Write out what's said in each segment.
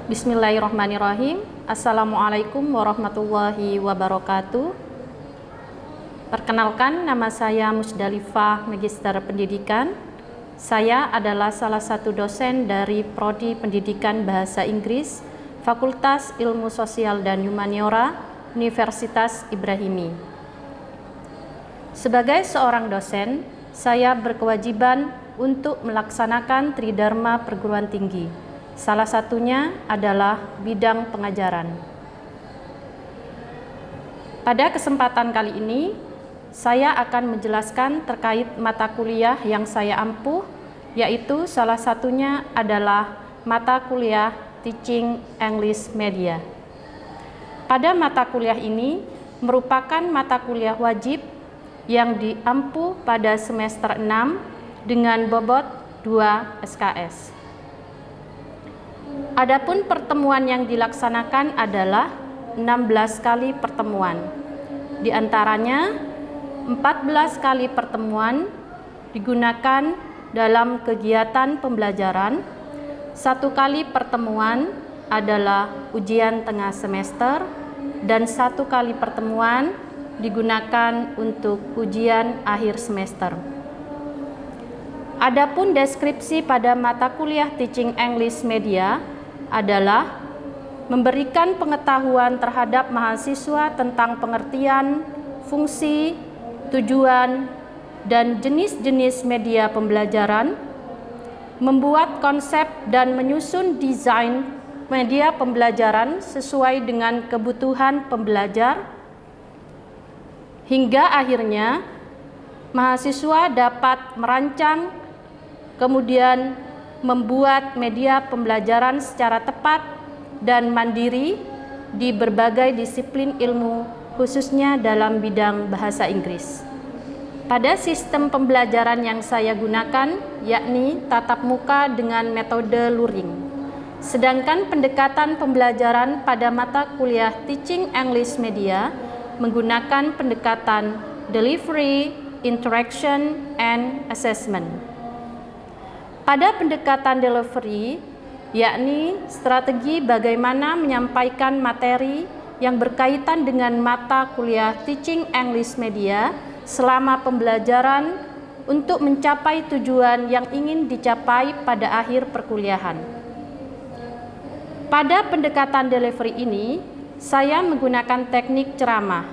Bismillahirrahmanirrahim. Assalamualaikum warahmatullahi wabarakatuh. Perkenalkan, nama saya Musdalifah, Magister Pendidikan. Saya adalah salah satu dosen dari Prodi Pendidikan Bahasa Inggris, Fakultas Ilmu Sosial dan Humaniora, Universitas Ibrahimi. Sebagai seorang dosen, saya berkewajiban untuk melaksanakan Tridharma perguruan tinggi. Salah satunya adalah bidang pengajaran. Pada kesempatan kali ini, saya akan menjelaskan terkait mata kuliah yang saya ampuh, yaitu salah satunya adalah mata kuliah Teaching English Media. Pada mata kuliah ini merupakan mata kuliah wajib yang diampuh pada semester 6 dengan bobot 2 SKS. Adapun pertemuan yang dilaksanakan adalah 16 kali pertemuan. Di antaranya 14 kali pertemuan digunakan dalam kegiatan pembelajaran. 1 kali pertemuan adalah ujian tengah semester dan 1 kali pertemuan digunakan untuk ujian akhir semester. Adapun deskripsi pada mata kuliah Teaching English Media adalah memberikan pengetahuan terhadap mahasiswa tentang pengertian, fungsi, tujuan, dan jenis-jenis media pembelajaran, membuat konsep dan menyusun desain media pembelajaran sesuai dengan kebutuhan pembelajar, hingga akhirnya mahasiswa dapat merancang kemudian membuat media pembelajaran secara tepat dan mandiri di berbagai disiplin ilmu, khususnya dalam bidang bahasa Inggris. Pada sistem pembelajaran yang saya gunakan, yakni tatap muka dengan metode luring. Sedangkan pendekatan pembelajaran pada mata kuliah Teaching English Media menggunakan pendekatan delivery, interaction, and assessment. Pada pendekatan delivery, yakni strategi bagaimana menyampaikan materi yang berkaitan dengan mata kuliah Teaching English Media selama pembelajaran untuk mencapai tujuan yang ingin dicapai pada akhir perkuliahan. Pada pendekatan delivery ini, saya menggunakan teknik ceramah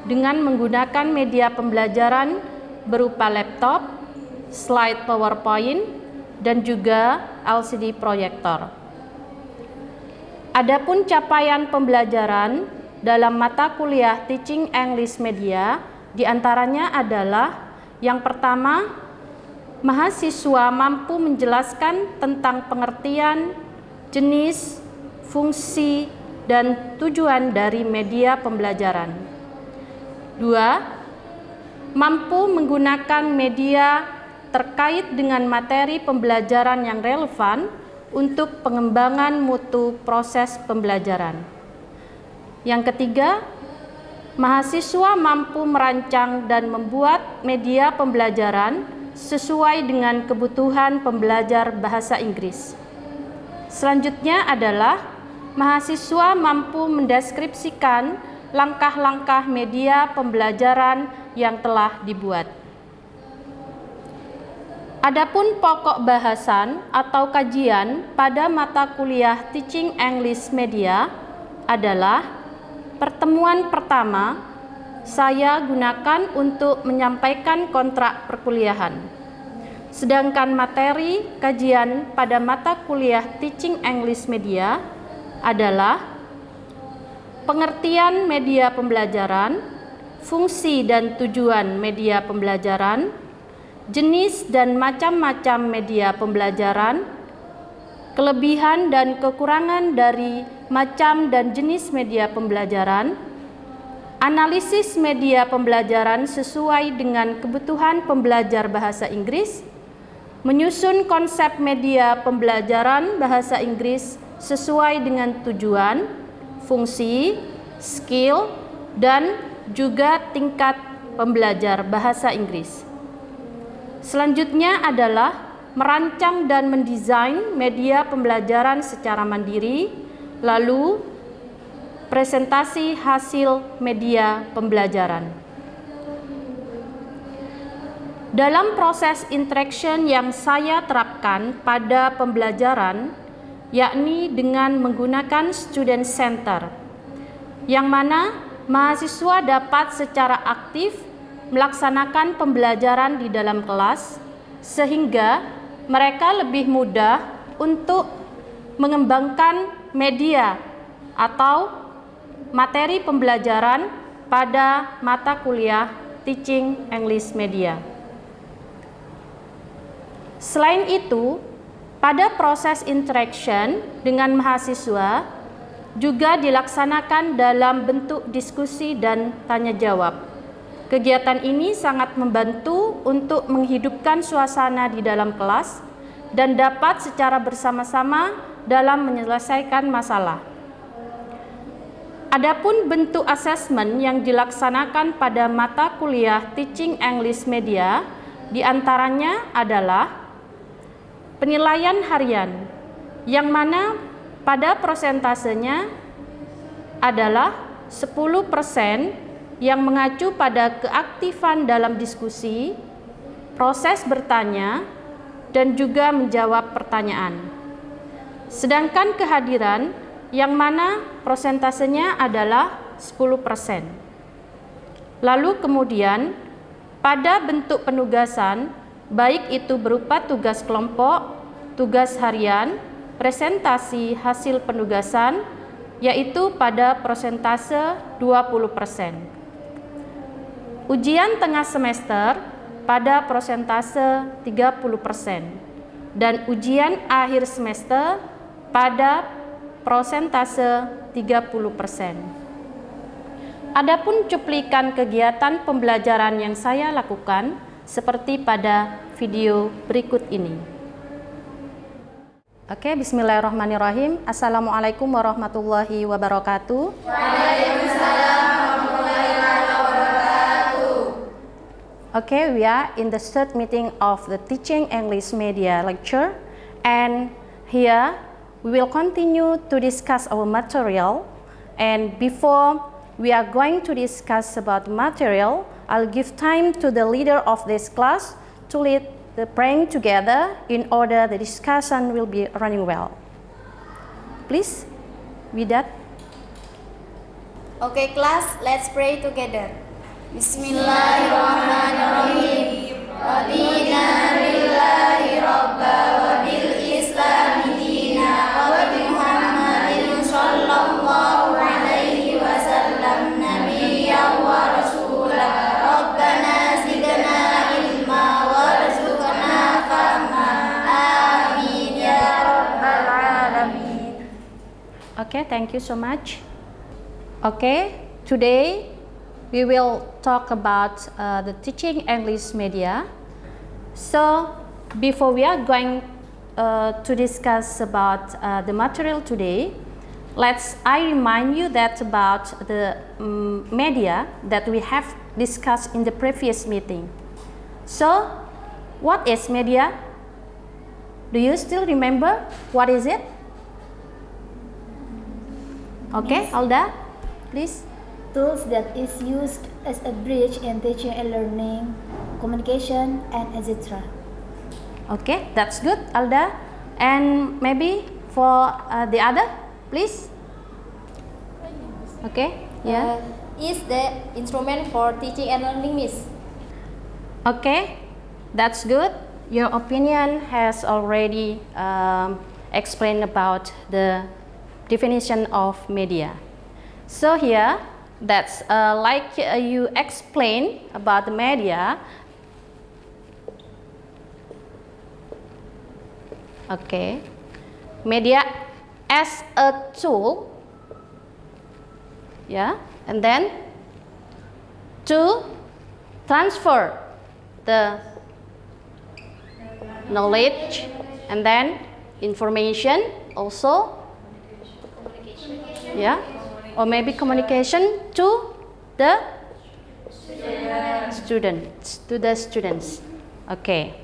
dengan menggunakan media pembelajaran berupa laptop, slide PowerPoint, dan juga LCD proyektor. Adapun capaian pembelajaran dalam mata kuliah Teaching English Media diantaranya adalah yang pertama, mahasiswa mampu menjelaskan tentang pengertian, jenis, fungsi, dan tujuan dari media pembelajaran. 2. Mampu menggunakan media terkait dengan materi pembelajaran yang relevan untuk pengembangan mutu proses pembelajaran. Yang ketiga, mahasiswa mampu merancang dan membuat media pembelajaran sesuai dengan kebutuhan pembelajar bahasa Inggris. Selanjutnya adalah mahasiswa mampu mendeskripsikan langkah-langkah media pembelajaran yang telah dibuat. Adapun pokok bahasan atau kajian pada mata kuliah Teaching English Media adalah pertemuan pertama saya gunakan untuk menyampaikan kontrak perkuliahan. Sedangkan materi kajian pada mata kuliah Teaching English Media adalah pengertian media pembelajaran, fungsi dan tujuan media pembelajaran, jenis dan macam-macam media pembelajaran, kelebihan dan kekurangan dari macam dan jenis media pembelajaran, analisis media pembelajaran sesuai dengan kebutuhan pembelajar bahasa Inggris, menyusun konsep media pembelajaran bahasa Inggris sesuai dengan tujuan, fungsi, skill, dan juga tingkat pembelajar bahasa Inggris. Selanjutnya adalah merancang dan mendesain media pembelajaran secara mandiri, lalu presentasi hasil media pembelajaran. Dalam proses interaction yang saya terapkan pada pembelajaran, yakni dengan menggunakan student center, yang mana mahasiswa dapat secara aktif melaksanakan pembelajaran di dalam kelas, sehingga mereka lebih mudah untuk mengembangkan media atau materi pembelajaran pada mata kuliah Teaching English Media. Selain itu, pada proses interaction dengan mahasiswa juga dilaksanakan dalam bentuk diskusi dan tanya jawab. Kegiatan ini sangat membantu untuk menghidupkan suasana di dalam kelas dan dapat secara bersama-sama dalam menyelesaikan masalah. Adapun bentuk asesmen yang dilaksanakan pada mata kuliah Teaching English Media diantaranya adalah penilaian harian, yang mana pada persentasenya adalah 10% yang mengacu pada keaktifan dalam diskusi, proses bertanya, dan juga menjawab pertanyaan. Sedangkan kehadiran yang mana persentasenya adalah 10%. Lalu kemudian pada bentuk penugasan, baik itu berupa tugas kelompok, tugas harian, presentasi hasil penugasan, yaitu pada persentase 20%. Ujian tengah semester pada persentase 30% dan ujian akhir semester pada persentase 30%. Adapun cuplikan kegiatan pembelajaran yang saya lakukan seperti pada video berikut ini. Oke, bismillahirrahmanirrahim. Assalamualaikum warahmatullahi wabarakatuh. Waalaikumsalam warahmatullahi wabarakatuh. Okay, we are in the third meeting of the Teaching English Media lecture, and here we will continue to discuss our material. And before we are going to discuss about material, I'll give time to the leader of this class to lead the praying together in order the discussion will be running well. Please, with that. Okay, class, let's pray together. Bismillahirrahmanirrahim. Radina billahi rabba wa bil islami dina wa bi Muhammadin sallallahu alaihi wasallam nabiyyan wa rasulah. Rabbana zidna ilma warzuqna fahma. Amin ya rabbal alamin. Okay, thank you so much. Okay, today we will talk about the Teaching English Media. So before we are going to discuss about the material today, I remind you that about the media that we have discussed in the previous meeting. So what is media? Do you still remember what is it? Okay, Yes. Alda, please. Tools that is used as a bridge in teaching and learning, communication, and etc. Okay, that's good, Alda. And maybe for the other, please. Okay, yeah. Is the instrument for teaching and learning, Miss? Okay, that's good. Your opinion has already explained about the definition of media. So here, that's like you explained about the media. Okay, media as a tool, yeah, and then to transfer the knowledge and then information also, yeah, or maybe communication to the students. Okay,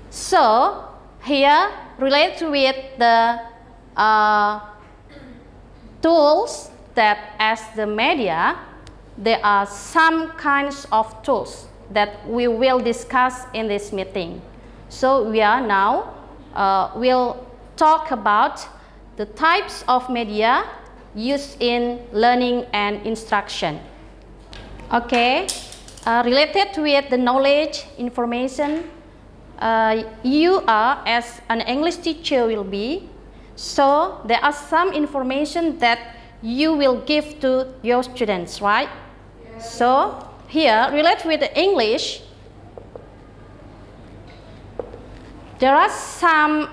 so here relate with the tools that as the media, there are some kinds of tools that we will discuss in this meeting. So we are now will talk about the types of media used in learning and instruction. Okay, related with the knowledge, information, you are as an English teacher will be. So there are some information that you will give to your students, right? So here, related with the English, there are some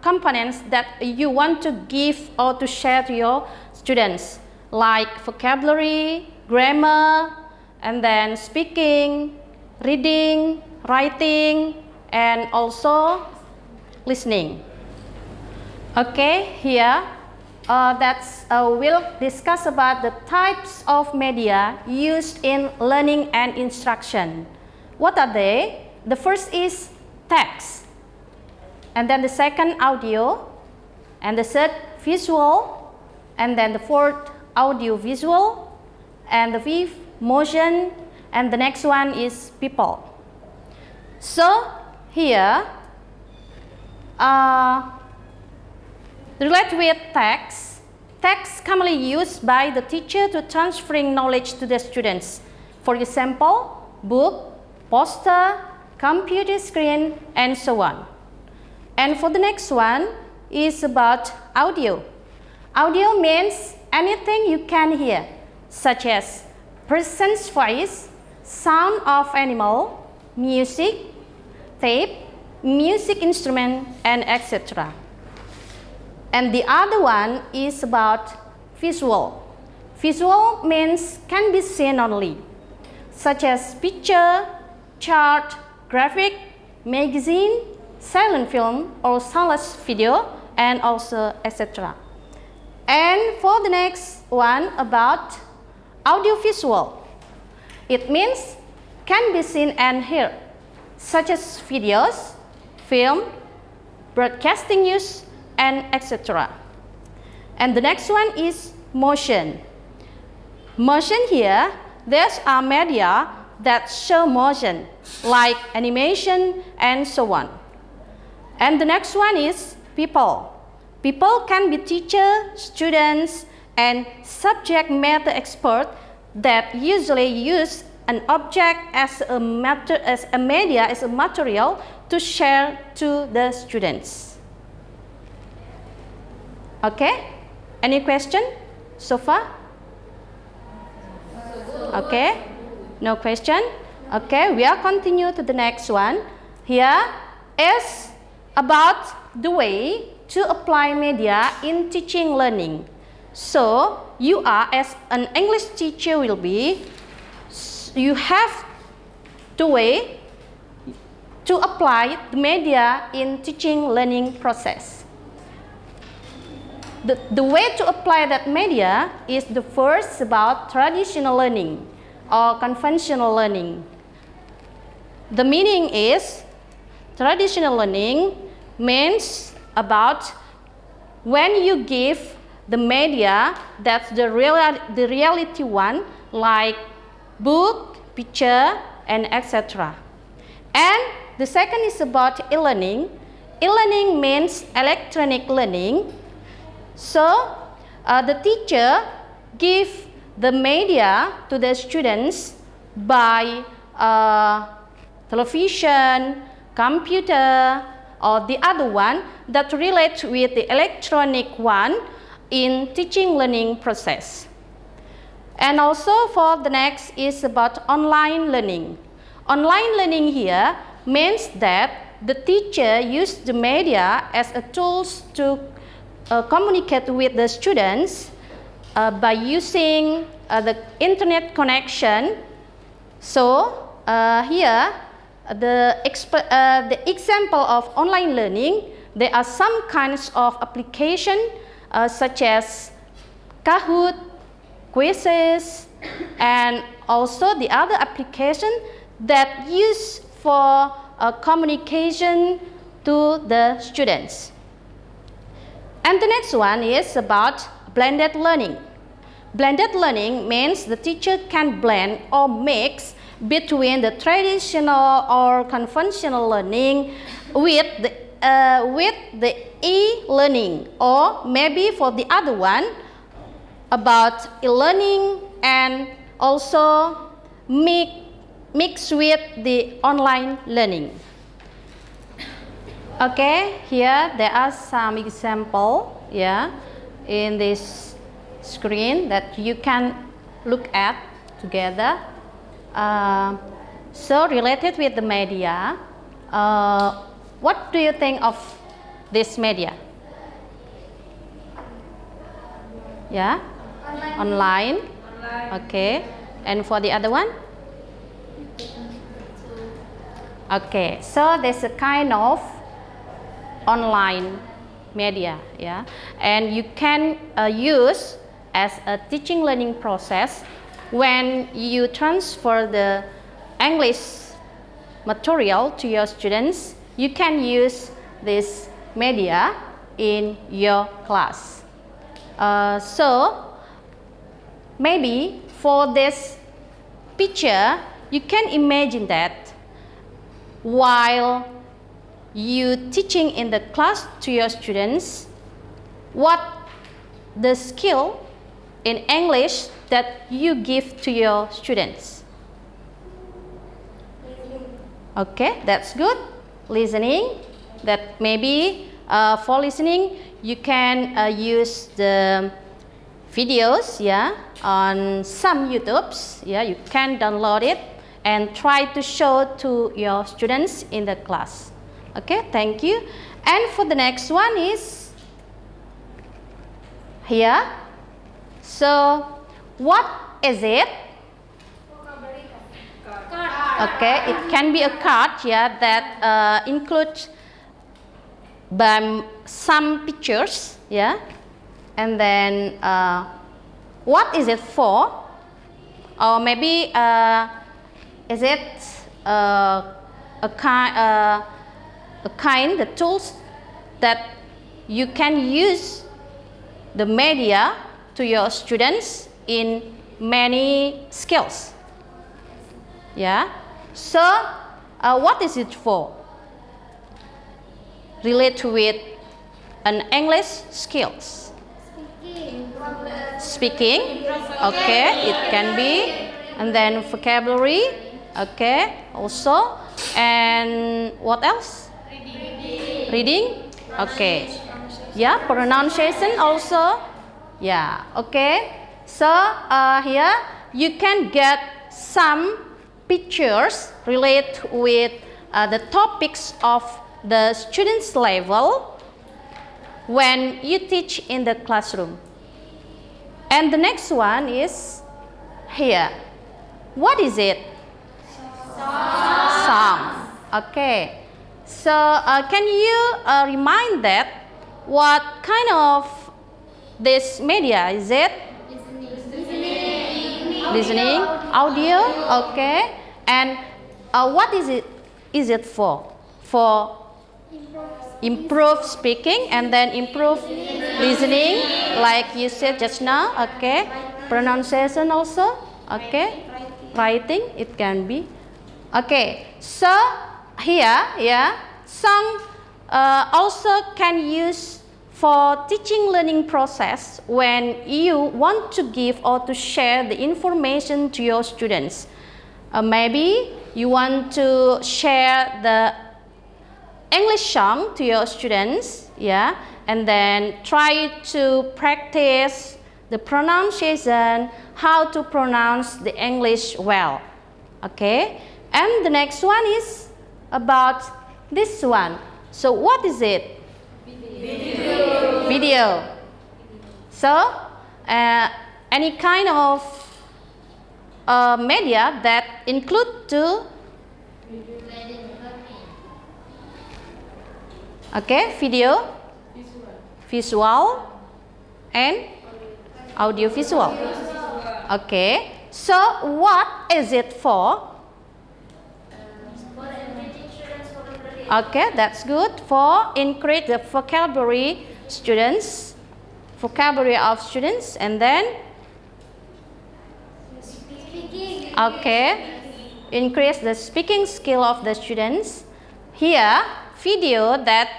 components that you want to give or to share to your students, like vocabulary, grammar, and then speaking, reading, writing, and also listening. Okay, here we'll discuss about the types of media used in learning and instruction. What are they? The first is text, and then the second audio, and the third visual, and then the fourth audio visual, and the fifth motion, and the next one is people. So here related with text commonly used by the teacher to transferring knowledge to the students. For example, book, poster, computer screen, and so on. And for the next one is about audio. Audio means anything you can hear, such as person's voice, sound of animal, music, tape, music instrument, and etc. And the other one is about visual. Visual means can be seen only, such as picture, chart, graphic, magazine, silent film, or soundless video, and also etc. And for the next one about audiovisual, it means can be seen and heard, such as videos, film, broadcasting news, and etc. And the next one is motion. Motion here, there's a media that show motion, like animation and so on. And the next one is people. People can be teacher, students, and subject matter expert that usually use an object as a media, as a material to share to the students. Okay, any question so far? Okay, no question. Okay, we are continue to the next one. Here is about the way to apply media in teaching learning. So you are as an English teacher will be, you have the way to apply the media in teaching learning process. The way to apply that media is the first about traditional learning or conventional learning. The meaning is traditional learning means about when you give the media that's the reality one, like book, picture, and etc. And the second is about e-learning. E-learning means electronic learning. So the teacher give the media to the students by television, computer, or the other one that relate with the electronic one in teaching learning process. And also for the next is about online learning. Online learning here means that the teacher use the media as a tools to communicate with the students by using the internet connection. So here the example of online learning, there are some kinds of application such as Kahoot, quizzes, and also the other application that use for communication to the students. And the next one is about blended learning. Blended learning means the teacher can blend or mix between the traditional or conventional learning with the e-learning, or maybe for the other one about e-learning and also mix with the online learning. Okay, here there are some example, yeah, in this screen that you can look at together. So related with the media, what do you think of this media? Yeah, online. Okay, and for the other one? Okay, so there's a kind of online media, yeah, and you can use as a teaching learning process when you transfer the English material to your students. You can use this media in your class. So maybe for this picture, you can imagine that while you teaching in the class to your students, what the skill in English that you give to your students. Okay, that's good. Listening, that maybe for listening you can use the videos, yeah, on some YouTubes, yeah, you can download it and try to show to your students in the class. Okay, thank you. And for the next one is here. So what is it? Okay, it can be a card, yeah, that includes some pictures, yeah, and then what is it for? Or maybe is it a kind the tools that you can use the media to your students in many skills. Yeah, so what is it for? Relate with an English skills. Speaking, okay, it can be, and then vocabulary, okay, also, and what else? Reading, okay, yeah, pronunciation also, yeah, okay. So here you can get some pictures relate with the topics of the students' level when you teach in the classroom. And the next one is here. What is it? Song. Okay. So can you remind that what kind of this media is it? Listening, audio, okay. And what is it? Is it for? For improve speaking and then improve listening, like you said just now, okay. Pronunciation also, okay. Writing, it can be, okay. So here, yeah, song also can use for teaching learning process when you want to give or to share the information to your students. Maybe you want to share the English song to your students, yeah, and then try to practice the pronunciation, how to pronounce the English well, okay. And the next one is about this one. So what is it? Video. So any kind of media that include to okay, video, visual, and audio visual. Okay, so what is it for? Okay, that's good. For increase the vocabulary students vocabulary of students, and then okay, increase the speaking skill of the students. Here, video that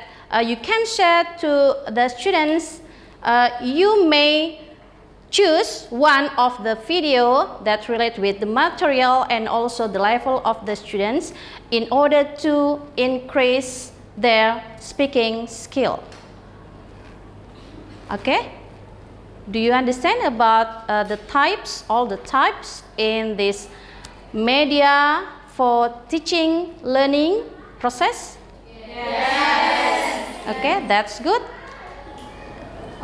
you can share to the students. You may choose one of the video that relate with the material and also the level of the students in order to increase their speaking skill. Okay? Do you understand about the types, all the types in this media for teaching, learning process? Yes. Okay, that's good.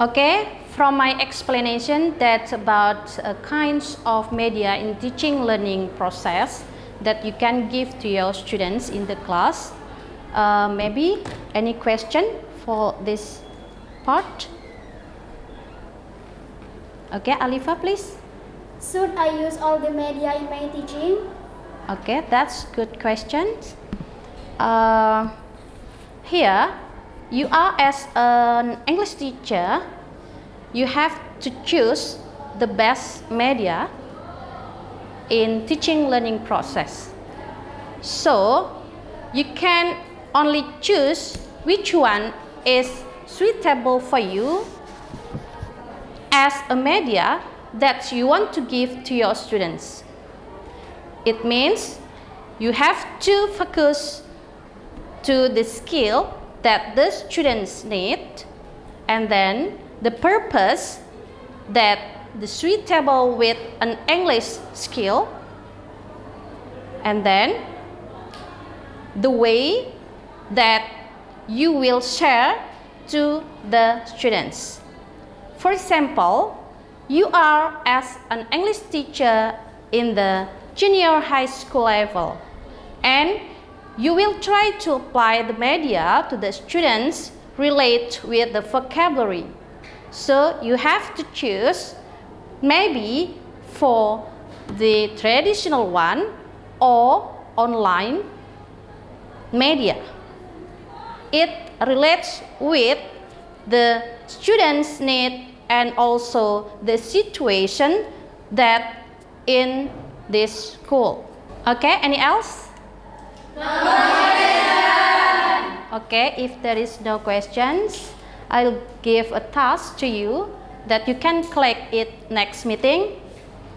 Okay, from my explanation, that's about kinds of media in teaching, learning process that you can give to your students in the class. Maybe any question for this part? Okay, Alifa, please. Should I use all the media in my teaching? Okay, that's good question. Here, you are as an English teacher, you have to choose the best media in teaching learning process. So, you can only choose which one is suitable for you as a media that you want to give to your students. It means you have to focus to the skill that the students need, and then the purpose that the suitable with an English skill, and then the way that you will share to the students. For example, you are as an English teacher in the junior high school level, and you will try to apply the media to the students relate with the vocabulary. So you have to choose maybe for the traditional one or online media. It relates with the students' need and also the situation that in this school. Okay, any else? Okay, if there is no questions, I'll give a task to you that you can collect it next meeting.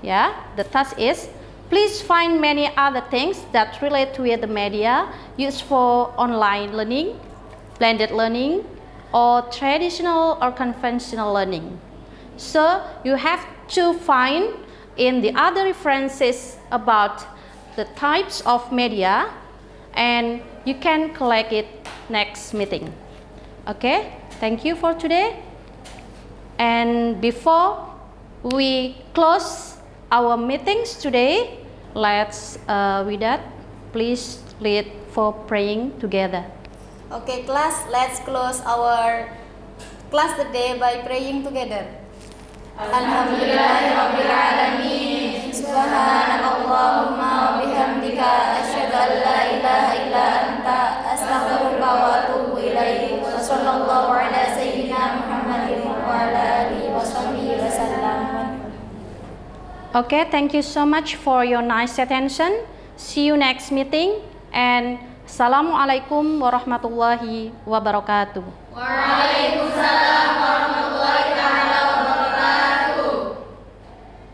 Yeah, the task is please find many other things that relate with the media used for online learning, blended learning, or traditional or conventional learning. So you have to find in the other references about the types of media, and you can collect it next meeting. Okay, thank you for today. And before we close our meetings today, let's with that, please lead for praying together. Okay, class, let's close our class today by praying together. Alhamdulillahirabbil alamin. Subhanakallahumma wa bihamdika asyhadu an la ilaha illa anta astaghfiruka wa atubu ilaik. Wa sallallahu ala sayyidina Muhammadin wa ala alihi wa sahbihi wasallam. Okay, thank you so much for your nice attention. See you next meeting, and Assalamualaikum warahmatullahi wabarakatuh. Waalaikumsalam.